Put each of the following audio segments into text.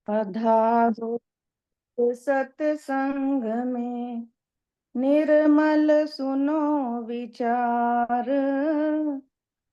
पधारो सत्संग में, निर्मल सुनो विचार।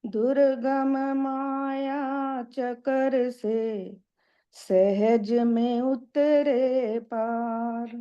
दुर्गम माया चकर से, सहज में उतरे पार।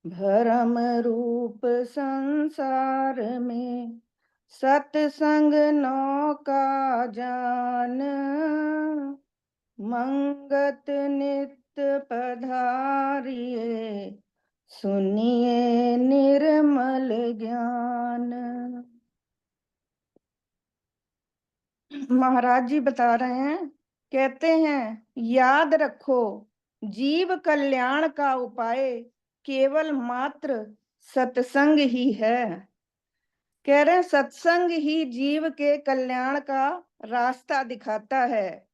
भरम रूप संसार में, सत्संग नौका जान। मंगत नित्य पधारिए, सुनिए निर्मल ज्ञान। महाराज जी बता रहे हैं, कहते हैं याद रखो जीव कल्याण का उपाय केवल मात्र सत्संग ही है। कह रहे हैं सत्संग ही जीव के कल्याण का रास्ता दिखाता है।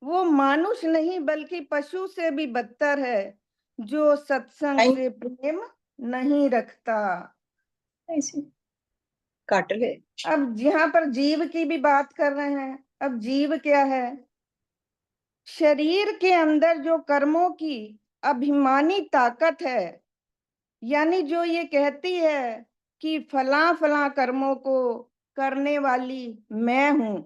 वो मानुष नहीं बल्कि पशु से भी बदतर है जो सत्संग से प्रेम नहीं रखता। ऐसे काट गए। अब यहाँ पर जीव की भी बात कर रहे हैं। अब जीव क्या है? शरीर के अंदर जो कर्मों की अभिमानी ताकत है, यानी जो ये कहती है कि फला फला कर्मों को करने वाली मैं हूं,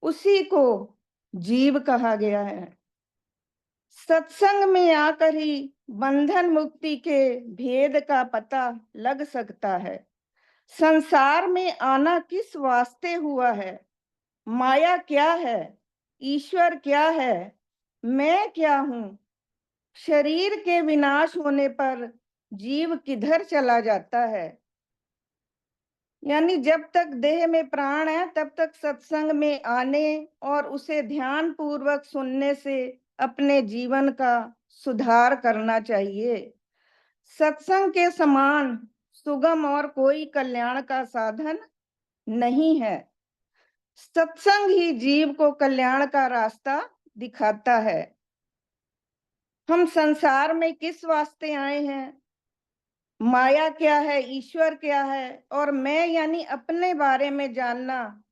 उसी को जीव कहा गया है। सत्संग में आकर ही बंधन मुक्ति के भेद का पता लग सकता है। संसार में आना किस वास्ते हुआ है? माया क्या है? ईश्वर क्या है? मैं क्या हूं? शरीर के विनाश होने पर जीव किधर चला जाता है? यानी जब तक देह में प्राण है तब तक सत्संग में आने और उसे ध्यान पूर्वक सुनने से अपने जीवन का सुधार करना चाहिए। सत्संग के समान सुगम और कोई कल्याण का साधन नहीं है। सत्संग ही जीव को कल्याण का रास्ता दिखाता है। हम संसार में किस वास्ते आए हैं? माया क्या है, ईश्वर क्या है और मैं यानी अपने बारे में जानना।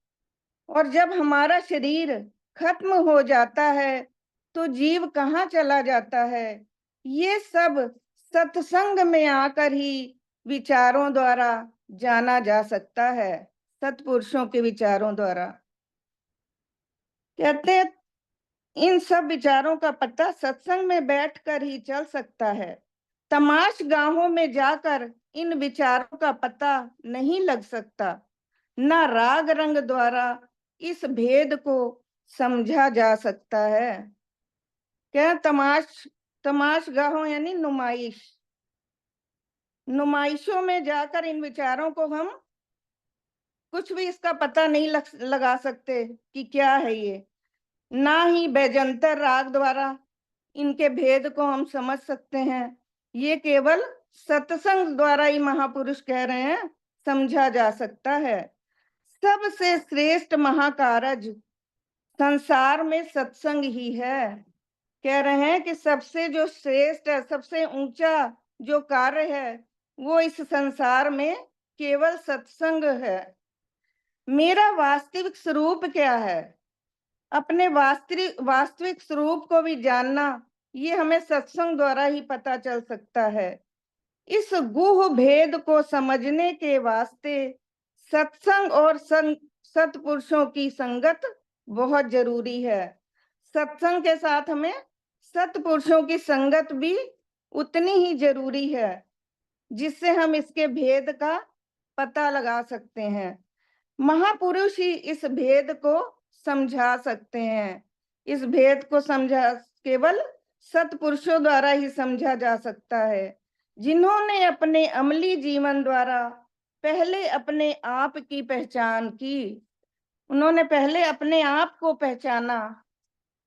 और जब हमारा शरीर खत्म हो जाता है तो जीव कहाँ चला जाता है? ये सब सत्संग में आकर ही विचारों द्वारा जाना जा सकता है, सत्पुरुषों के विचारों द्वारा। कहते हैं इन सब विचारों का पता सत्संग में बैठकर ही चल सकता है। तमाश गांवों में जाकर इन विचारों का पता नहीं लग सकता। न राग रंग द्वारा इस भेद को समझा जा सकता है। क्या तमाश गाहों यानी नुमाइश, नुमाइशों में जाकर इन विचारों को हम कुछ भी इसका पता नहीं लगा सकते कि क्या है ये। ना ही बैजंतर राग द्वारा इनके भेद को हम समझ सकते हैं। ये केवल सत्संग द्वारा ही महापुरुष कह रहे हैं समझा जा सकता है। सबसे श्रेष्ठ महाकारज संसार में सत्संग ही है। कह रहे हैं कि सबसे जो श्रेष्ठ है, सबसे ऊंचा जो कार्य है वो इस संसार में केवल सत्संग है। मेरा वास्तविक स्वरूप क्या है? अपने वास्तविक स्वरूप को भी जानना, ये हमें सत्संग द्वारा ही पता चल सकता है। इस गुह भेद को समझने के वास्ते सत्संग और सत्पुरुषों की संगत बहुत जरूरी है। सत्संग के साथ हमें सत्पुरुषों की संगत भी उतनी ही जरूरी है, जिससे हम इसके भेद का पता लगा सकते हैं। महापुरुष ही इस भेद को समझा सकते हैं। इस भेद को समझा केवल सत्पुरुषों द्वारा ही समझा जा सकता है, जिन्होंने अपने अमली जीवन द्वारा पहले अपने आप की पहचान की। उन्होंने पहले अपने आप को पहचाना,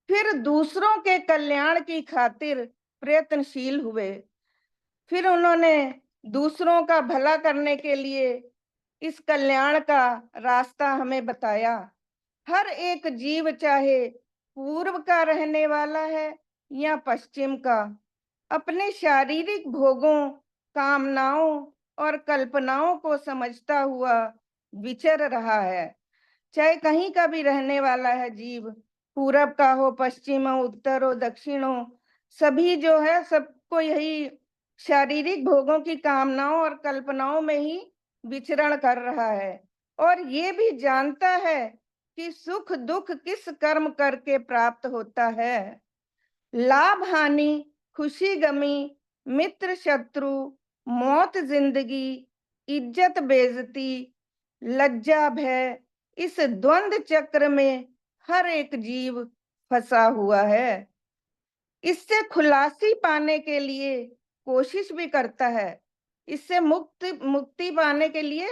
फिर दूसरों के कल्याण की खातिर प्रयत्नशील हुए, फिर उन्होंने दूसरों का भला करने के लिए इस कल्याण का रास्ता हमें बताया। हर एक जीव चाहे पूर्व का रहने वाला है या पश्चिम का, अपने शारीरिक भोगों, कामनाओं और कल्पनाओं को समझता हुआ विचर रहा है। चाहे कहीं का भी रहने वाला है जीव, पूरब का हो, पश्चिम हो, उत्तर हो, दक्षिण हो, सभी जो है सबको यही शारीरिक भोगों की कामनाओं और कल्पनाओं में ही विचरण कर रहा है और ये भी जानता है कि सुख दुख किस कर्म करके प्राप्त होता है। लाभ हानि, खुशी गमी, मित्र शत्रु, मौत जिंदगी, इज्जत बेइज्जती, लज्जा भय, इस द्वंद चक्र में हर एक जीव फंसा हुआ है। इससे खुलासी पाने के लिए कोशिश भी करता है। इससे मुक्ति पाने के लिए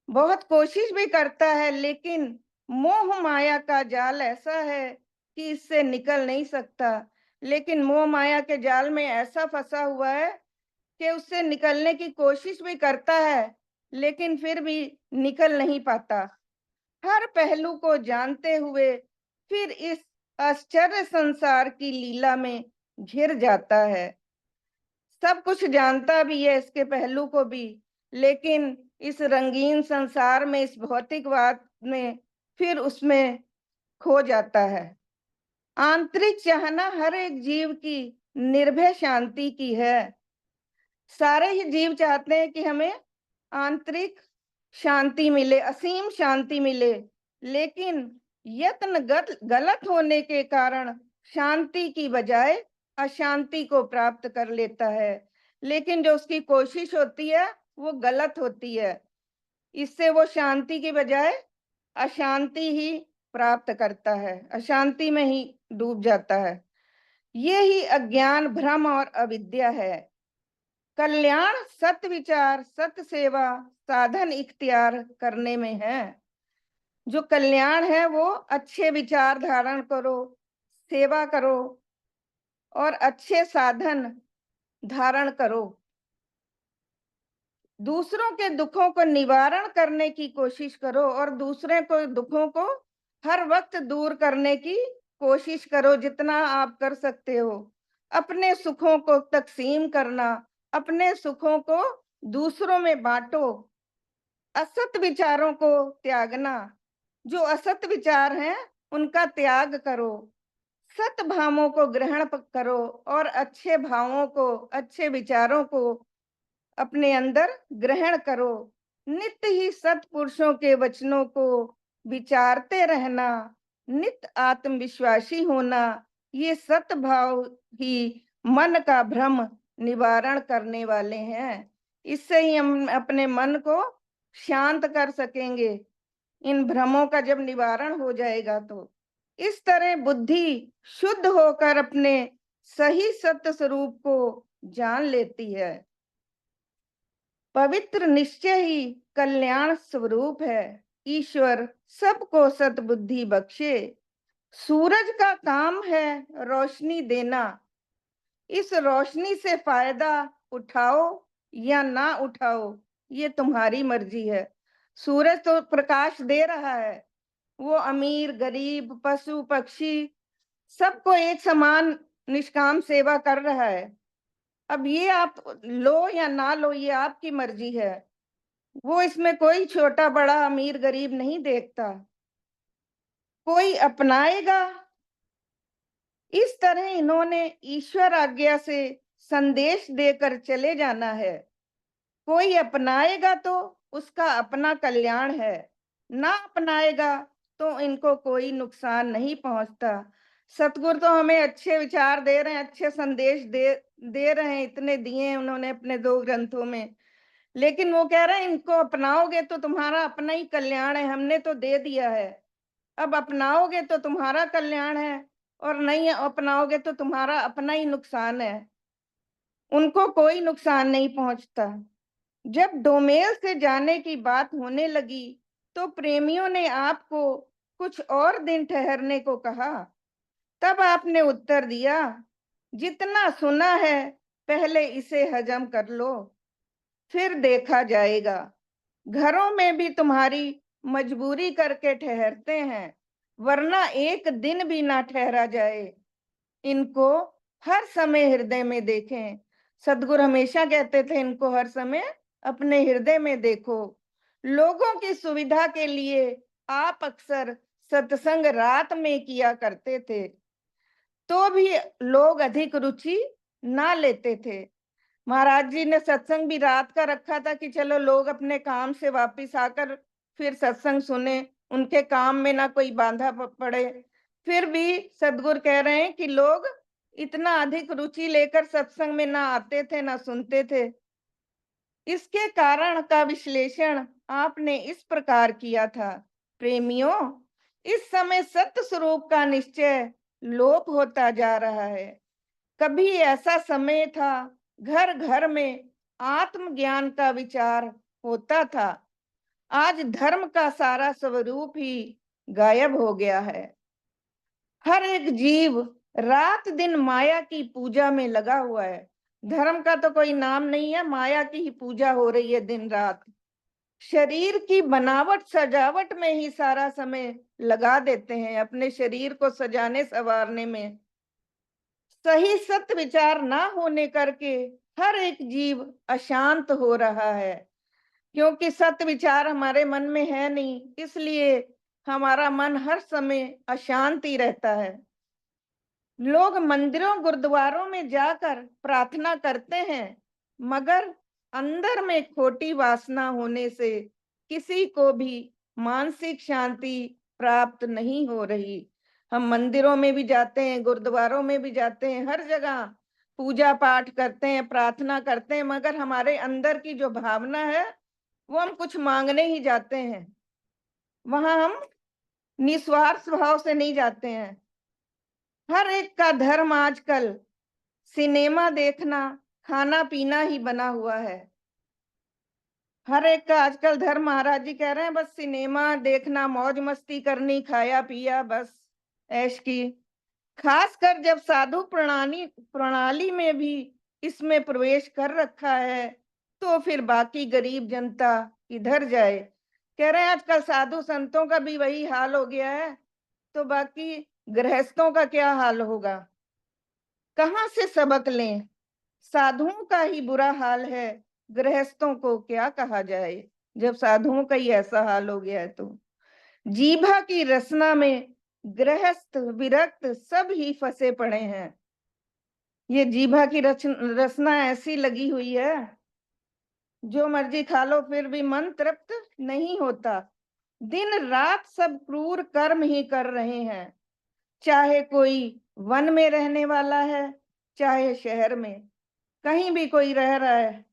बहुत कोशिश भी करता है, लेकिन मोह माया का जाल ऐसा है कि इससे निकल नहीं सकता। लेकिन मोह माया के जाल में ऐसा फंसा हुआ है कि उससे निकलने की कोशिश भी करता है, लेकिन फिर भी निकल नहीं पाता। हर पहलू को जानते हुए फिर इस आश्चर्य संसार की लीला में घिर जाता है। सब कुछ जानता भी है इसके पहलू को भी, लेकिन इस रंगीन संसार में, इस भौतिकवाद में फिर उसमें खो जाता है। आंतरिक चाहना हर एक जीव की निर्भय शांति की है। सारे ही जीव चाहते हैं कि हमें आंतरिक शांति मिले, असीम शांति मिले, लेकिन यत्न गलत होने के कारण शांति की बजाय अशांति को प्राप्त कर लेता है। लेकिन जो उसकी कोशिश होती है वो गलत होती है। इससे वो शांति की बजाय अशांति ही प्राप्त करता है, अशांति में ही डूब जाता है। ये ही अज्ञान, भ्रम और अविद्या है। कल्याण सत विचार, सत सेवा, साधन इख्तियार करने में है। जो कल्याण है वो अच्छे विचार धारण करो, सेवा करो और अच्छे साधन धारण करो। दूसरों के दुखों को निवारण करने की कोशिश करो और दूसरे को दुखों को हर वक्त दूर करने की कोशिश करो जितना आप कर सकते हो। अपने सुखों को तकसीम करना, अपने सुखों को दूसरों में बांटो। असत विचारों को त्यागना, जो असत विचार हैं उनका त्याग करो। सत भावों को ग्रहण करो और अच्छे भावों को, अच्छे विचारों को अपने अंदर ग्रहण करो। नित्य ही सत्पुरुषों के वचनों को विचारते रहना, नित्य आत्मविश्वासी होना, ये सत्भाव ही मन का भ्रम निवारण करने वाले हैं। इससे ही हम अपने मन को शांत कर सकेंगे। इन भ्रमों का जब निवारण हो जाएगा तो इस तरह बुद्धि शुद्ध होकर अपने सही सत्य स्वरूप को जान लेती है। पवित्र निश्चय ही कल्याण स्वरूप है। ईश्वर सबको सद्बुद्धि बख्शे। सूरज का काम है रोशनी देना। इस रोशनी से फायदा उठाओ या ना उठाओ, ये तुम्हारी मर्जी है। सूरज तो प्रकाश दे रहा है, वो अमीर गरीब पशु पक्षी सबको एक समान निष्काम सेवा कर रहा है। अब ये आप लो या ना लो, ये आपकी मर्जी है। वो इसमें कोई छोटा बड़ा अमीर गरीब नहीं देखता। कोई अपनाएगा, इस तरह इन्होंने ईश्वर आज्ञा से संदेश देकर चले जाना है। कोई अपनाएगा तो उसका अपना कल्याण है, ना अपनाएगा तो इनको कोई नुकसान नहीं पहुंचता। सतगुरु तो हमें अच्छे विचार दे रहे हैं, अच्छे संदेश दे रहे हैं, इतने दिए हैं उन्होंने अपने 2 ग्रंथों में। लेकिन वो कह रहे हैं इनको अपनाओगे तो तुम्हारा अपना ही कल्याण है, हमने तो दे दिया है। अब अपनाओगे तो तुम्हारा कल्याण है और नहीं अपनाओगे तो तुम्हारा अपना ही नुकसान है। उनको कोई नुकसान नहीं पहुंचता। जब डोमेल से जाने की बात होने लगी तो प्रेमियों ने आपको कुछ और दिन ठहरने को कहा। तब आपने उत्तर दिया, जितना सुना है पहले इसे हजम कर लो, फिर देखा जाएगा। घरों में भी तुम्हारी मजबूरी करके ठहरते हैं, वरना एक दिन भी ना ठहरा जाए। इनको हर समय हृदय में देखें। सदगुरु हमेशा कहते थे इनको हर समय अपने हृदय में देखो। लोगों की सुविधा के लिए आप अक्सर सत्संग रात में किया करते थे। तो भी लोग अधिक रुचि ना लेते थे। महाराज जी ने सत्संग भी रात का रखा था कि चलो लोग अपने काम से वापस आकर फिर सत्संग सुने, उनके काम में ना कोई बाधा पड़े। फिर भी सदगुरु कह रहे हैं कि लोग इतना अधिक रुचि लेकर सत्संग में ना आते थे ना सुनते थे। इसके कारण का विश्लेषण आपने इस प्रकार किया था। प्रेमियों, इस समय सत्य स्वरूप का निश्चय लोप होता जा रहा है। कभी ऐसा समय था, घर घर में आत्मज्ञान का विचार होता था। आज धर्म का सारा स्वरूप ही गायब हो गया है। हर एक जीव रात दिन माया की पूजा में लगा हुआ है। धर्म का तो कोई नाम नहीं है, माया की ही पूजा हो रही है दिन रात। शरीर की बनावट सजावट में ही सारा समय लगा देते हैं, अपने शरीर को सजाने संवारने में। सही सत्य विचार ना होने करके हर एक जीव अशांत हो रहा है, क्योंकि सत्य विचार हमारे मन में है नहीं, इसलिए हमारा मन हर समय अशांत ही रहता है। लोग मंदिरों गुरुद्वारों में जाकर प्रार्थना करते हैं, मगर अंदर में खोटी वासना होने से किसी को भी मानसिक शांति प्राप्त नहीं हो रही। हम मंदिरों में भी जाते हैं, गुरुद्वारों में भी जाते हैं, हर जगह पूजा पाठ करते हैं, प्रार्थना करते हैं, मगर हमारे अंदर की जो भावना है वो हम कुछ मांगने ही जाते हैं। वहां हम निस्वार्थ भाव से नहीं जाते हैं। हर एक का धर्म आजकल सिनेमा देखना, खाना पीना ही बना हुआ है। हर एक का आजकल धर्म, महाराज जी कह रहे हैं, बस सिनेमा देखना, मौज मस्ती करनी, खाया पिया, बस ऐश की। खासकर जब साधु प्रणाली प्रणाली में भी इसमें प्रवेश कर रखा है, तो फिर बाकी गरीब जनता किधर जाए। कह रहे हैं आजकल साधु संतों का भी वही हाल हो गया है, तो बाकी गृहस्थों का क्या हाल होगा। कहाँ से सबक लें। साधुओं का ही बुरा हाल है, गृहस्थों को क्या कहा जाए जब साधुओं का ही ऐसा हाल हो गया है। तो जीभा की रसना में गृहस्थ विरक्त सब ही फंसे पड़े हैं। ये जीभा की रसना ऐसी लगी हुई है, जो मर्जी खा लो फिर भी मन तृप्त नहीं होता। दिन रात सब क्रूर कर्म ही कर रहे हैं, चाहे कोई वन में रहने वाला है, चाहे शहर में, कहीं भी कोई रह रहा है।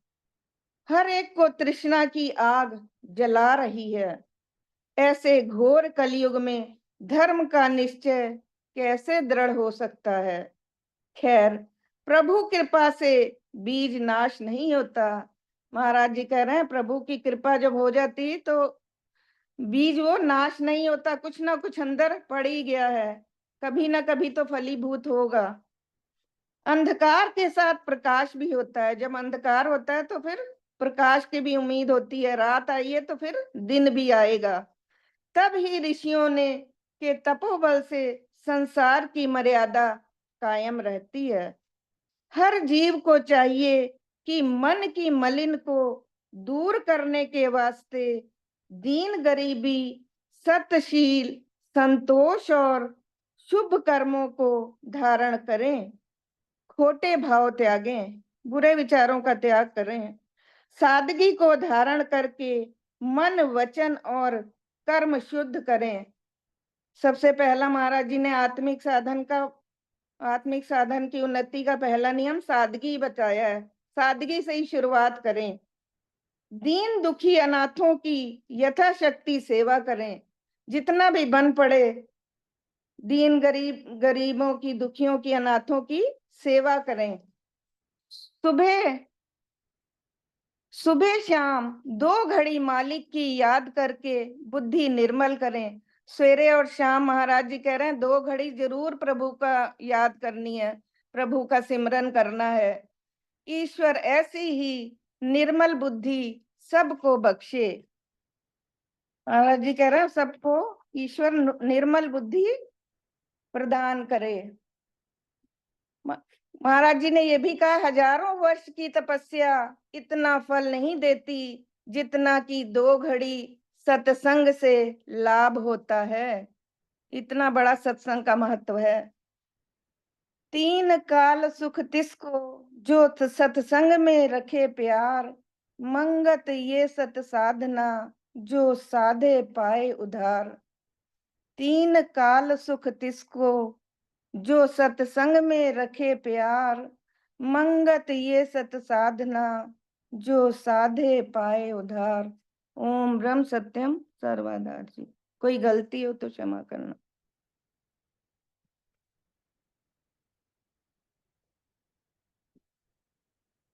हर एक को तृष्णा की आग जला रही है। ऐसे घोर कलयुग में धर्म का निश्चय कैसे दृढ़ हो सकता है। खैर, प्रभु कृपा से बीज नाश नहीं होता। महाराज जी कह रहे हैं प्रभु की कृपा जब हो जाती तो बीज वो नाश नहीं होता, कुछ ना कुछ अंदर पड़ ही गया है, कभी ना कभी तो फलीभूत होगा। अंधकार के साथ प्रकाश भी होता है। जब अंधकार होता है तो फिर प्रकाश की भी उम्मीद होती है, रात आई है तो फिर दिन भी आएगा। तब ही ऋषियों ने के तपोबल से संसार की मर्यादा कायम रहती है। हर जीव को चाहिए कि मन की मलिन को दूर करने के वास्ते दीन गरीबी, सत्यशील, संतोष और शुभ कर्मों को धारण करें। खोटे भाव त्यागें, बुरे विचारों का त्याग करें। सादगी को धारण करके मन वचन और कर्म शुद्ध करें। सबसे पहला महाराज जी ने आत्मिक साधन की उन्नति का पहला नियम सादगी बताया है। सादगी से ही शुरुआत करें। दीन दुखी अनाथों की यथाशक्ति सेवा करें, जितना भी बन पड़े। दीन गरीबों की, दुखियों की, अनाथों की सेवा करें। सुबह सुबह शाम 2 घड़ी मालिक की याद करके बुद्धि निर्मल करें। सवेरे और शाम महाराज जी कह रहे हैं 2 घड़ी जरूर प्रभु का याद करनी है, प्रभु का सिमरन करना है। ईश्वर ऐसी ही निर्मल बुद्धि सबको बख्शे। महाराज जी कह रहे हैं सबको ईश्वर निर्मल बुद्धि प्रदान करे। महाराज जी ने यह भी कहा, हजारों वर्ष की तपस्या इतना फल नहीं देती जितना कि 2 घड़ी सत्संग से लाभ होता है। इतना बड़ा सत्संग का महत्व है। तीन काल सुख तिसको जो सत्संग में रखे प्यार, मंगत ये सत साधना जो साधे पाए उधार। तीन काल सुख तिसको जो सत्संग में रखे प्यार, मंगत ये सत साधना जो साधे पाए उधार। ओम ब्रह्म सत्यम सर्वदा जी। कोई गलती हो तो क्षमा करना।